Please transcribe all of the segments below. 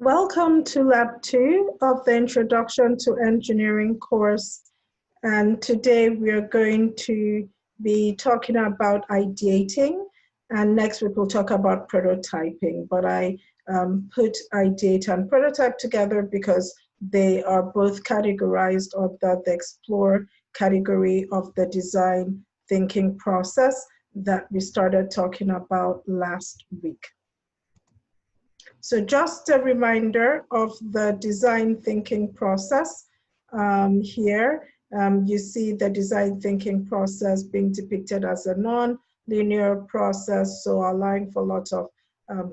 Welcome to Lab 2 of the Introduction to Engineering course. And today we are going to be talking about ideating, and next week we'll talk about prototyping. But I put ideate and prototype together because they are both categorized under the explore category of the design thinking process that we started talking about last week. So just a reminder of the design thinking process here. You see the design thinking process being depicted as a non-linear process, so allowing for lots of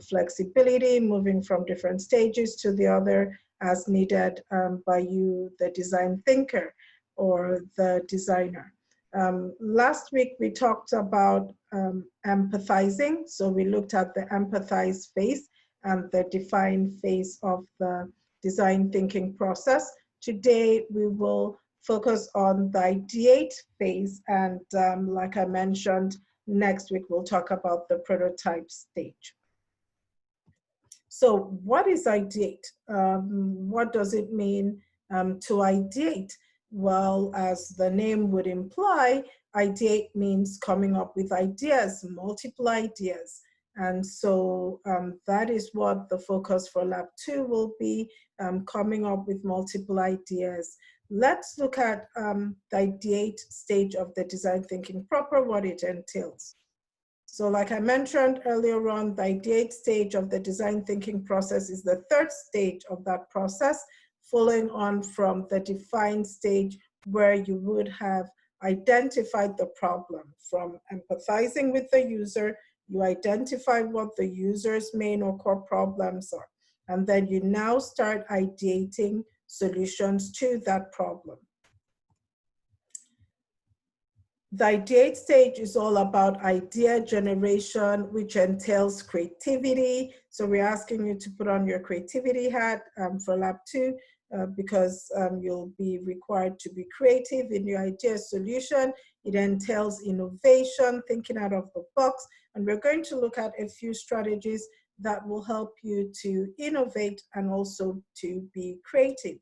flexibility, moving from different stages to the other as needed by you, the design thinker or the designer. Last week we talked about empathizing, so we looked at the empathize phase and the define phase of the design thinking process. Today, we will focus on the ideate phase, and like I mentioned, next week we'll talk about the prototype stage. So what is ideate? What does it mean to ideate? Well, as the name would imply, ideate means coming up with ideas, multiple ideas. And so that is what the focus for Lab 2 will be, coming up with multiple ideas. Let's look at the ideate stage of the design thinking proper, what it entails. So like I mentioned earlier on, the ideate stage of the design thinking process is the third stage of that process, following on from the define stage where you would have identified the problem. From empathizing with the user, you identify what the user's main or core problems are, and then you now start ideating solutions to that problem. The ideate stage is all about idea generation, which entails creativity. So we're asking you to put on your creativity hat for Lab 2 because you'll be required to be creative in your idea solution. It entails innovation, thinking out of the box, and we're going to look at a few strategies that will help you to innovate and also to be creative.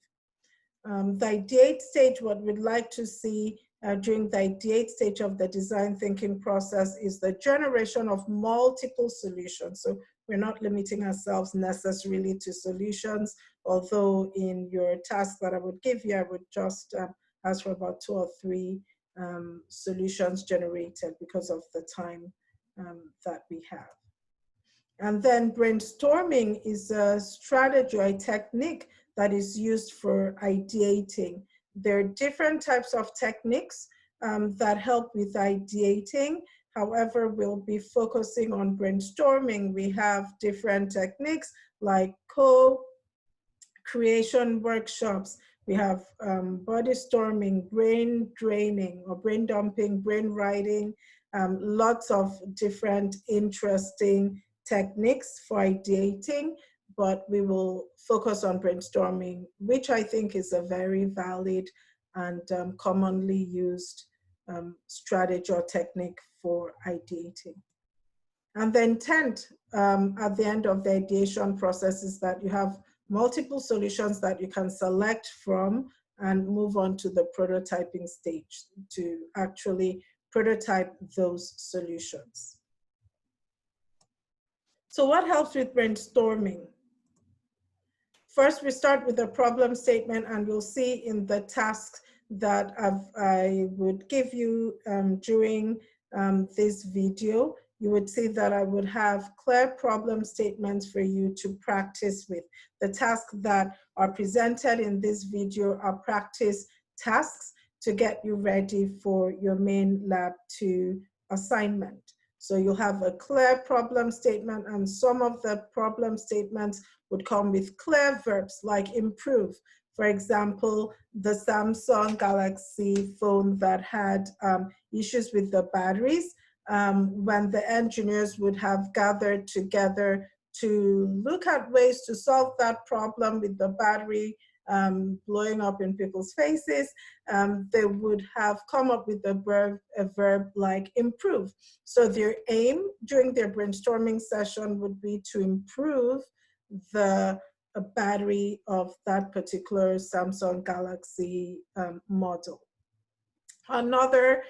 The ideate stage, what we'd like to see during the ideate stage of the design thinking process is the generation of multiple solutions. So we're not limiting ourselves necessarily to solutions, although in your task that I would give you, I would just ask for about 2 or 3 solutions generated because of the time that we have. And then brainstorming is a strategy or a technique that is used for ideating. There are different types of techniques that help with ideating. However, we'll be focusing on brainstorming. We have different techniques like co-creation workshops. We have body storming, brain draining or brain dumping, brain writing, lots of different interesting techniques for ideating, but we will focus on brainstorming, which I think is a very valid and commonly used strategy or technique for ideating. And the intent at the end of the ideation process is that you have multiple solutions that you can select from and move on to the prototyping stage to actually prototype those solutions. So what helps with brainstorming? First, we start with a problem statement, and you'll see in the tasks that I would give you during this video, you would see that I would have clear problem statements for you to practice with. The tasks that are presented in this video are practice tasks to get you ready for your main Lab 2 assignment. So you'll have a clear problem statement, and some of the problem statements would come with clear verbs like improve. For example, the Samsung Galaxy phone that had issues with the batteries, when the engineers would have gathered together to look at ways to solve that problem with the battery blowing up in people's faces, they would have come up with a verb like improve. So their aim during their brainstorming session would be to improve the a battery of that particular Samsung Galaxy model. Another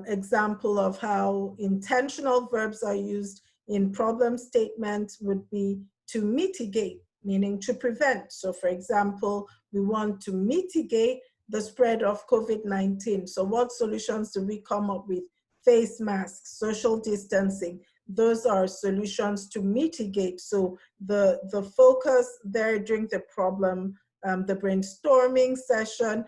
example of how intentional verbs are used in problem statements would be to mitigate, meaning to prevent. So for example, we want to mitigate the spread of COVID-19. So what solutions do we come up with? Face masks, social distancing. Those are solutions to mitigate. So the focus there during the problem, the brainstorming session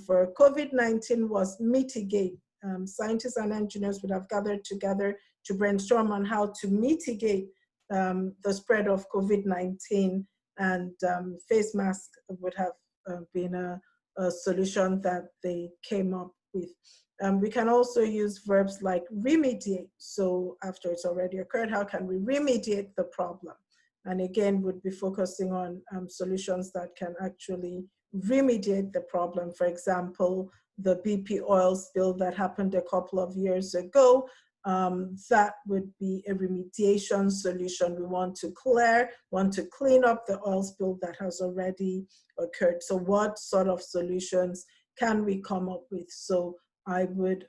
for COVID-19 was mitigate. Scientists and engineers would have gathered together to brainstorm on how to mitigate the spread of COVID-19, and face mask would have been a solution that they came up with. We can also use verbs like remediate. So after it's already occurred, how can we remediate the problem? And again, would be focusing on solutions that can actually remediate the problem. For example, the BP oil spill that happened a couple of years ago, that would be a remediation solution. We want to clean up the oil spill that has already occurred. So what sort of solutions can we come up with? So I would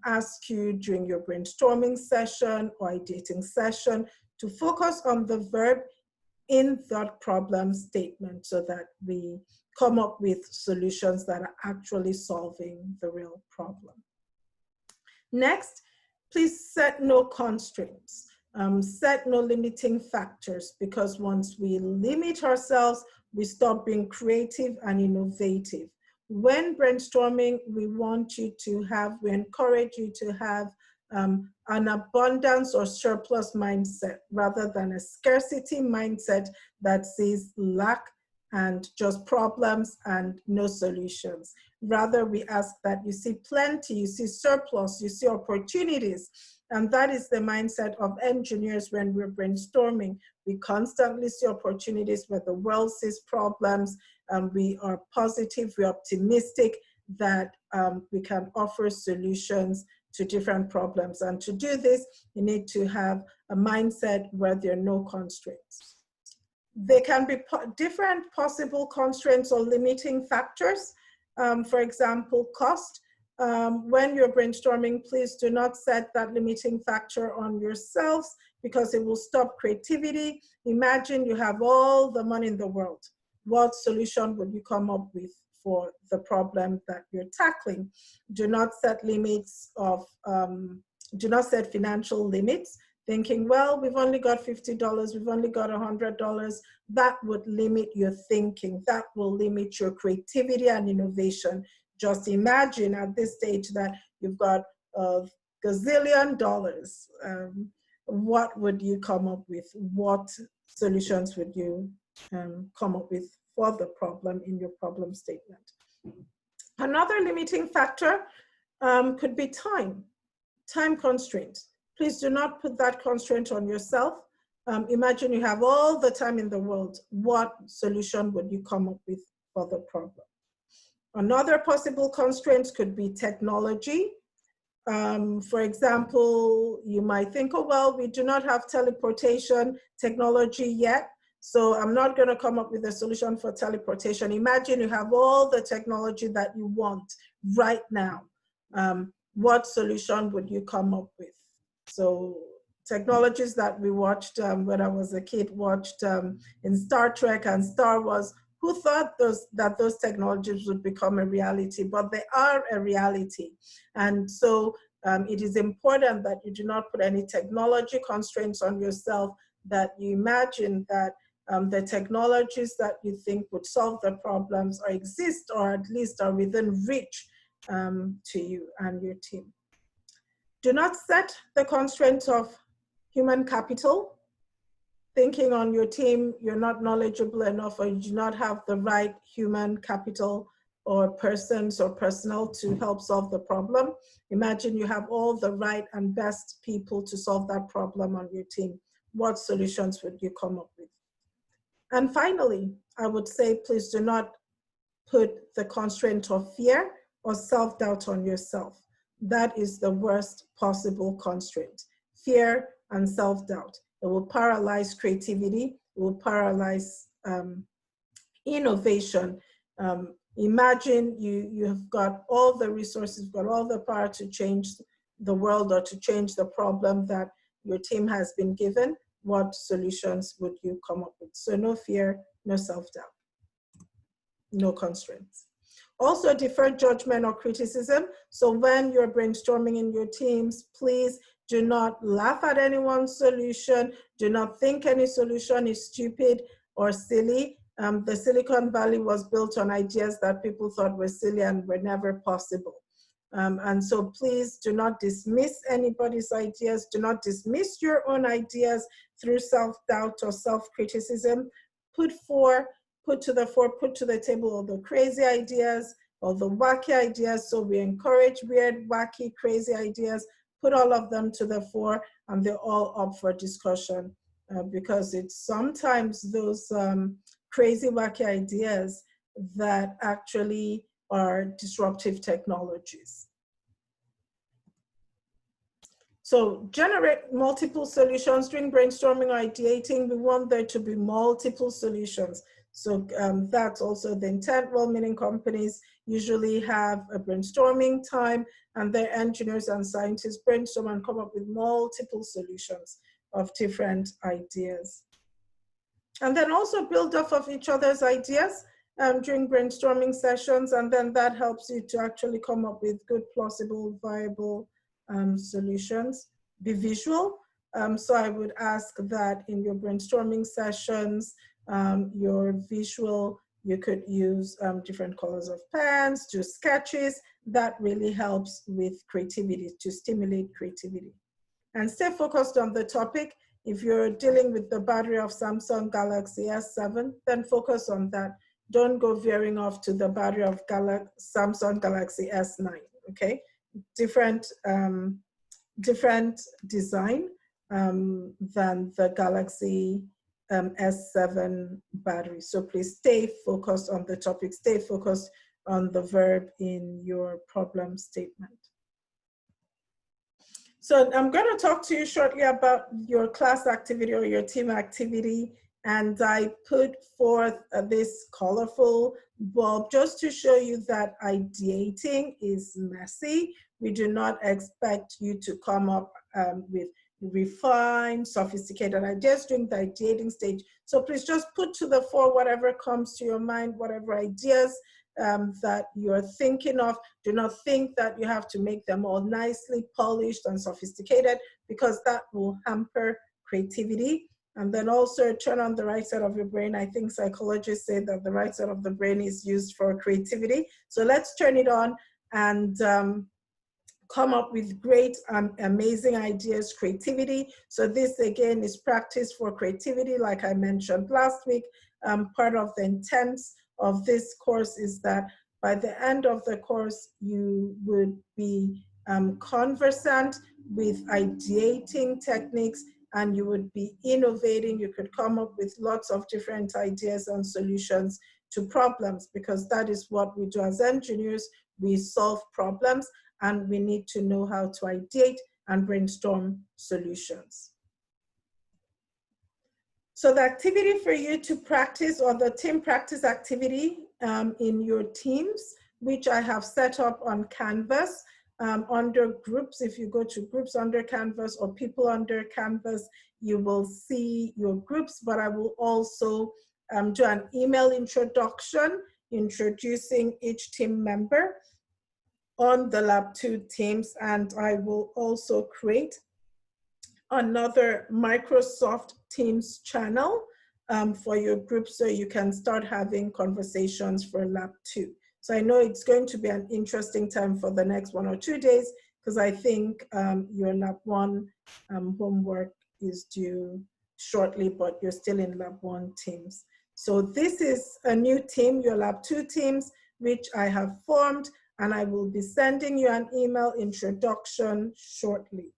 ask you during your brainstorming session or ideating session to focus on the verb in that problem statement so that we come up with solutions that are actually solving the real problem. Next, please set no constraints. Set no limiting factors, because once we limit ourselves, we stop being creative and innovative. When brainstorming, we encourage you to have an abundance or surplus mindset rather than a scarcity mindset that sees lack and just problems and no solutions. Rather, we ask that you see plenty, you see surplus, you see opportunities. And that is the mindset of engineers when we're brainstorming. We constantly see opportunities where the world sees problems, and we are positive, we're optimistic that we can offer solutions to different problems. And to do this, you need to have a mindset where there are no constraints. There can be different possible constraints or limiting factors. For example, cost. When you're brainstorming, please do not set that limiting factor on yourselves, because it will stop creativity. Imagine you have all the money in the world. What solution would you come up with for the problem that you're tackling? Do not set limits of, do not set financial limits, thinking, well, we've only got $50, we've only got $100. That would limit your thinking. That will limit your creativity and innovation. Just imagine at this stage that you've got a gazillion dollars. What would you come up with? What solutions would you come up with for the problem in your problem statement? Another limiting factor could be time constraints. Please do not put that constraint on yourself. Imagine you have all the time in the world. What solution would you come up with for the problem? Another possible constraint could be technology. For example, you might think, oh, well, we do not have teleportation technology yet, so I'm not going to come up with a solution for teleportation. Imagine you have all the technology that you want right now. What solution would you come up with? So technologies that we watched when I was a kid, watched in Star Trek and Star Wars. Who thought that those technologies would become a reality? But they are a reality. And so it is important that you do not put any technology constraints on yourself, that you imagine that the technologies that you think would solve the problems or exist, or at least are within reach to you and your team. Do not set the constraints of human capital. Thinking on your team, you're not knowledgeable enough, or you do not have the right human capital or persons or personnel to help solve the problem. Imagine you have all the right and best people to solve that problem on your team. What solutions would you come up with? And finally, I would say, please do not put the constraint of fear or self-doubt on yourself. That is the worst possible constraint. Fear and self-doubt. It will paralyze creativity, it will paralyze innovation. Imagine you have got all the resources, got all the power to change the world or to change the problem that your team has been given. What solutions would you come up with? So no fear, no self-doubt, no constraints. Also, defer judgment or criticism. So when you're brainstorming in your teams, please do not laugh at anyone's solution. Do not think any solution is stupid or silly. The Silicon Valley was built on ideas that people thought were silly and were never possible. And so please do not dismiss anybody's ideas. Do not dismiss your own ideas through self-doubt or self-criticism. Put to the table all the crazy ideas, all the wacky ideas. So we encourage weird, wacky, crazy ideas. Put all of them to the fore, and they're all up for discussion because it's sometimes those crazy, wacky ideas that actually are disruptive technologies. So generate multiple solutions during brainstorming or ideating. We want there to be multiple solutions. So that's also the intent. Well-meaning companies usually have a brainstorming time, and their engineers and scientists brainstorm and come up with multiple solutions of different ideas. And then also build off of each other's ideas during brainstorming sessions, and then that helps you to actually come up with good, plausible, viable solutions. Be visual. So I would ask that in your brainstorming sessions, your visual, you could use different colors of pens, do sketches. That really helps with creativity, to stimulate creativity. And stay focused on the topic. If you're dealing with the battery of Samsung Galaxy S7, then focus on that. Don't go veering off to the battery of Samsung Galaxy S9, okay? Different design than the Galaxy S7 battery. So please stay focused on the topic, stay focused on the verb in your problem statement. So I'm going to talk to you shortly about your class activity or your team activity. And I put forth this colorful bulb just to show you that ideating is messy. We do not expect you to come up with refined, sophisticated ideas during the ideating stage. So please just put to the fore whatever comes to your mind, whatever ideas that you're thinking of. Do not think that you have to make them all nicely polished and sophisticated, because that will hamper creativity. And then also turn on the right side of your brain. I think psychologists say that the right side of the brain is used for creativity. So let's turn it on and come up with great, amazing ideas, creativity. So this again is practice for creativity, like I mentioned last week. Part of the intent of this course is that by the end of the course, you would be conversant with ideating techniques, and you would be innovating. You could come up with lots of different ideas and solutions to problems, because that is what we do as engineers. We solve problems, and we need to know how to ideate and brainstorm solutions. So the activity for you to practice, or the team practice activity in your teams, which I have set up on Canvas under groups. If you go to groups under Canvas or people under Canvas, you will see your groups, but I will also do an email introduction introducing each team member on the Lab 2 teams, and I will also create another Microsoft Teams channel for your group, so you can start having conversations for Lab 2. So I know it's going to be an interesting time for the next 1 or 2 days, because I think your Lab 1 homework is due shortly, but you're still in Lab 1 teams. So this is a new team, your Lab 2 teams, which I have formed, and I will be sending you an email introduction shortly.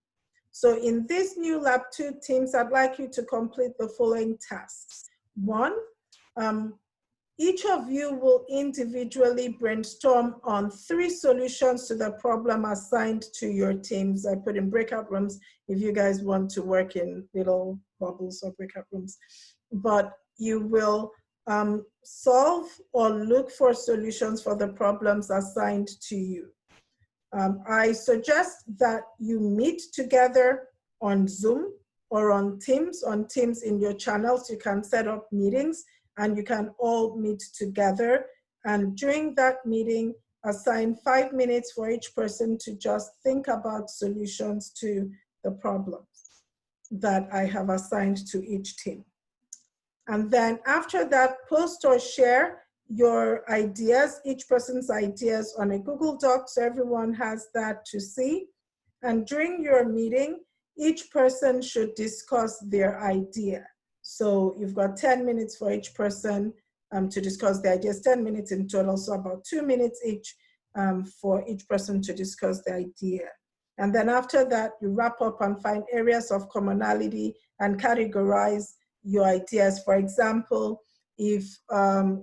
So in this new Lab 2 teams, I'd like you to complete the following tasks. 1, each of you will individually brainstorm on 3 solutions to the problem assigned to your teams. I put in breakout rooms if you guys want to work in little bubbles or breakout rooms. But you will solve or look for solutions for the problems assigned to you. I suggest that you meet together on Zoom or on Teams. On Teams in your channels, you can set up meetings and you can all meet together. And during that meeting, assign 5 minutes for each person to just think about solutions to the problems that I have assigned to each team. And then after that, post or share your ideas, each person's ideas on a Google Doc, so everyone has that to see. And during your meeting, each person should discuss their idea. So you've got 10 minutes for each person to discuss the ideas, 10 minutes in total, so about 2 minutes each for each person to discuss the idea. And then after that, you wrap up and find areas of commonality and categorize your ideas. For example, if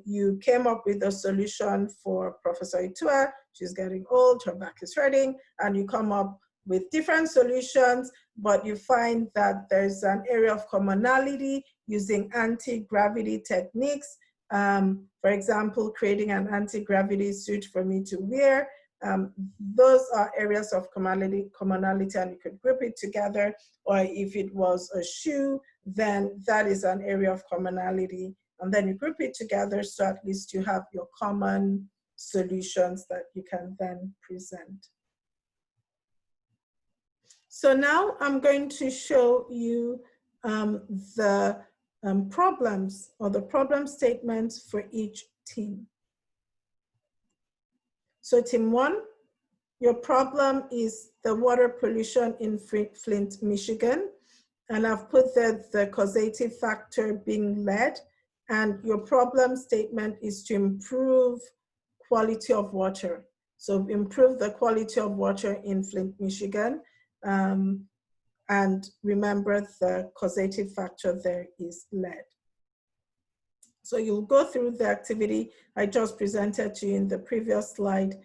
you came up with a solution for Professor Itua, she's getting old, her back is hurting, and you come up with different solutions, but you find that there's an area of commonality using anti-gravity techniques. For example, creating an anti-gravity suit for me to wear. Those are areas of commonality, and you could group it together. Or if it was a shoe, then that is an area of commonality. And then you group it together, so at least you have your common solutions that you can then present. So now I'm going to show you the problems or the problem statements for each team. So team 1, your problem is the water pollution in Flint, Michigan. And I've put the causative factor being lead. And your problem statement is to improve quality of water. So improve the quality of water in Flint, Michigan. And remember the causative factor there is lead. So you'll go through the activity I just presented to you in the previous slide,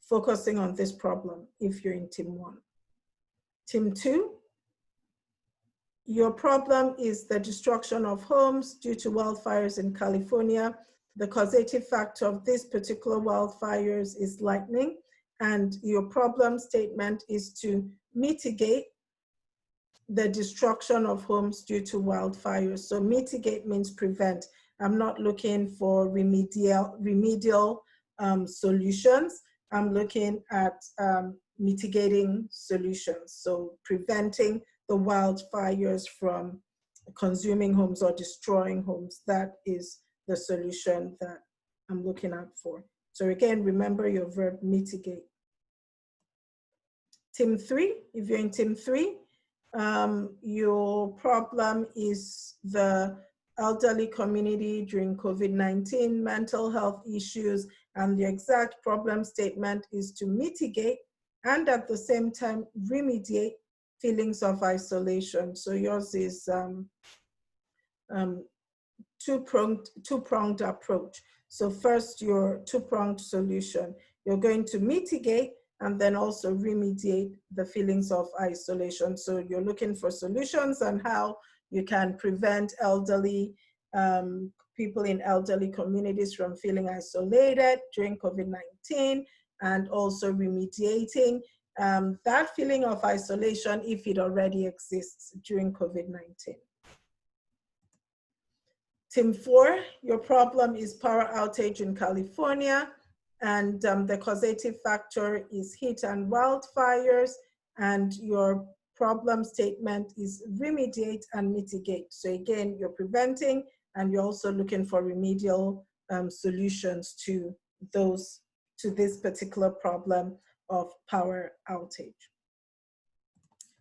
focusing on this problem if you're in team 1. Team 2, your problem is the destruction of homes due to wildfires in California. The causative factor of this particular wildfires is lightning, and your problem statement is to mitigate the destruction of homes due to wildfires. So mitigate means prevent. I'm not looking for remedial solutions. I'm looking at mitigating solutions. So preventing the wildfires from consuming homes or destroying homes. That is the solution that I'm looking out for. So again, remember your verb mitigate. Team 3, if you're in team 3, your problem is the elderly community during COVID-19, mental health issues, and the exact problem statement is to mitigate and at the same time remediate feelings of isolation. So yours is two-pronged approach. So first, your two-pronged solution. You're going to mitigate and then also remediate the feelings of isolation. So you're looking for solutions on how you can prevent elderly people in elderly communities from feeling isolated during COVID-19, and also remediating that feeling of isolation if it already exists during COVID-19. Team 4, your problem is power outage in California, and the causative factor is heat and wildfires, and your problem statement is remediate and mitigate. So again, you're preventing and you're also looking for remedial solutions to this particular problem of power outage.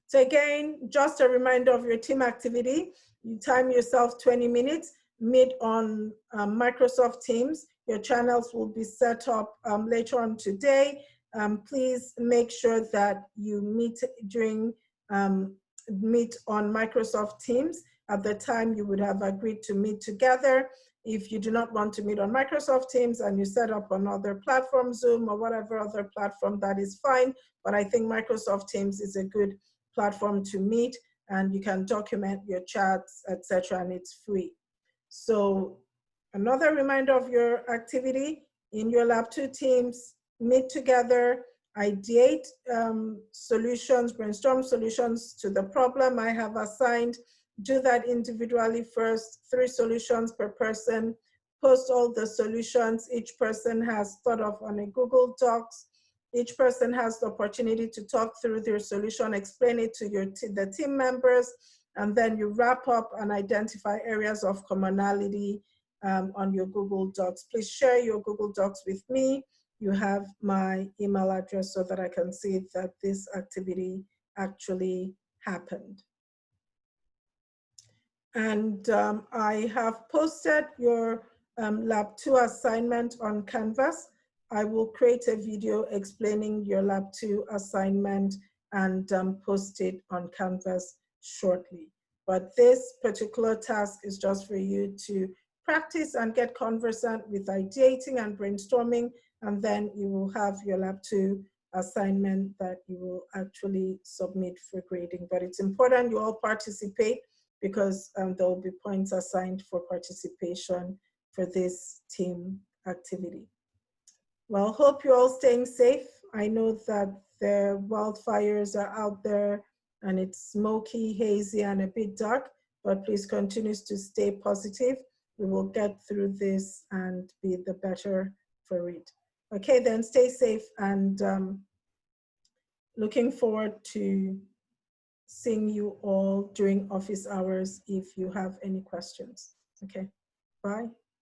So again, just a reminder of your team activity. You time yourself 20 minutes, meet on Microsoft Teams. Your channels will be set up later on today. Please make sure that you meet on Microsoft Teams at the time you would have agreed to meet together. If you do not want to meet on Microsoft Teams and you set up another platform, Zoom or whatever other platform, that is fine. But I think Microsoft Teams is a good platform to meet, and you can document your chats, etc., and it's free. So Another reminder of your activity: in your Lab 2 teams, meet together, ideate solutions, brainstorm solutions to the problem I have assigned. Do that individually first, 3 solutions per person. Post all the solutions each person has thought of on a Google Docs. Each person has the opportunity to talk through their solution, explain it to the team members, and then you wrap up and identify areas of commonality on your Google Docs. Please share your Google Docs with me. You have my email address so that I can see that this activity actually happened. And I have posted your Lab 2 assignment on Canvas. I will create a video explaining your Lab 2 assignment and post it on Canvas shortly. But this particular task is just for you to practice and get conversant with ideating and brainstorming, and then you will have your Lab 2 assignment that you will actually submit for grading. But it's important you all participate, because there will be points assigned for participation for this team activity. Well, hope you're all staying safe. I know that the wildfires are out there and it's smoky, hazy, and a bit dark, but please continue to stay positive. We will get through this and be the better for it. Okay, then stay safe, and looking forward to seeing you all during office hours if you have any questions. Okay, bye.